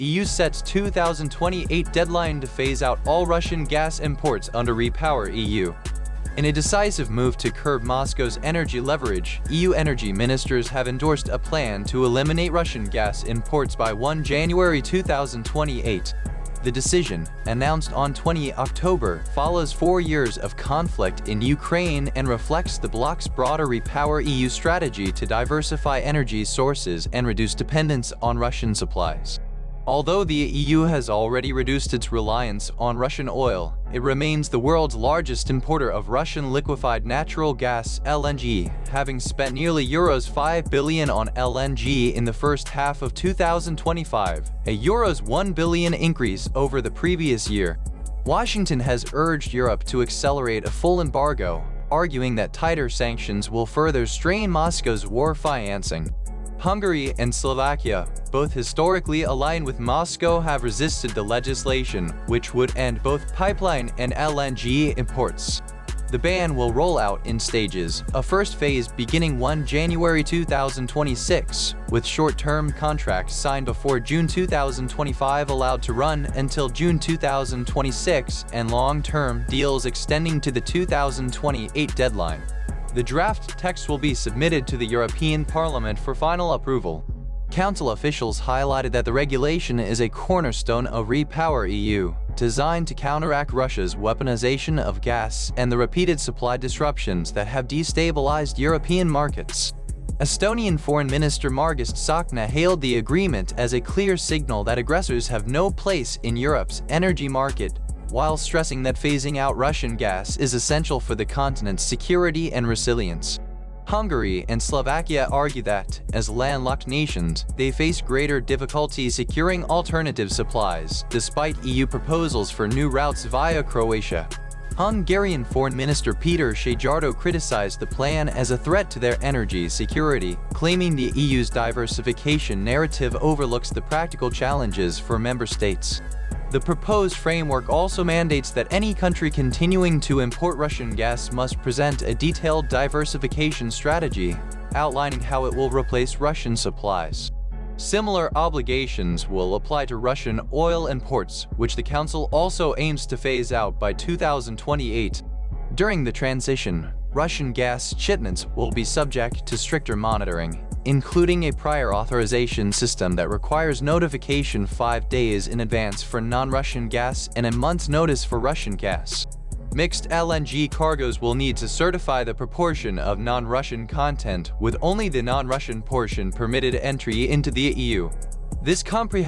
EU sets 2028 deadline to phase out all Russian gas imports under REPowerEU. In a decisive move to curb Moscow's energy leverage, EU energy ministers have endorsed a plan to eliminate Russian gas imports by 1 January 2028. The decision, announced on 20 October, follows 4 years of conflict in Ukraine and reflects the bloc's broader REPowerEU strategy to diversify energy sources and reduce dependence on Russian supplies. Although the EU has already reduced its reliance on Russian oil, it remains the world's largest importer of Russian liquefied natural gas (LNG), having spent nearly €5 billion on LNG in the first half of 2025, a €1 billion increase over the previous year. Washington has urged Europe to accelerate a full embargo, arguing that tighter sanctions will further strain Moscow's war financing. Hungary and Slovakia, both historically aligned with Moscow, have resisted the legislation, which would end both pipeline and LNG imports. The ban will roll out in stages, a first phase beginning 1 January 2026, with short-term contracts signed before June 2025 allowed to run until June 2026 and long-term deals extending to the 2028 deadline. The draft text will be submitted to the European Parliament for final approval. Council officials highlighted that the regulation is a cornerstone of REPowerEU, designed to counteract Russia's weaponization of gas and the repeated supply disruptions that have destabilized European markets. Estonian Foreign Minister Margus Tsahkna hailed the agreement as a clear signal that aggressors have no place in Europe's energy market, while stressing that phasing out Russian gas is essential for the continent's security and resilience. Hungary and Slovakia argue that, as landlocked nations, they face greater difficulty securing alternative supplies, despite EU proposals for new routes via Croatia. Hungarian Foreign Minister Peter Szijjártó criticized the plan as a threat to their energy security, claiming the EU's diversification narrative overlooks the practical challenges for member states. The proposed framework also mandates that any country continuing to import Russian gas must present a detailed diversification strategy, outlining how it will replace Russian supplies. Similar obligations will apply to Russian oil imports, which the Council also aims to phase out by 2028. During the transition, Russian gas shipments will be subject to stricter monitoring, including a prior authorization system that requires notification 5 days in advance for non-Russian gas and a month's notice for Russian gas. Mixed LNG cargoes will need to certify the proportion of non-Russian content, with only the non-Russian portion permitted entry into the EU. This comprehensive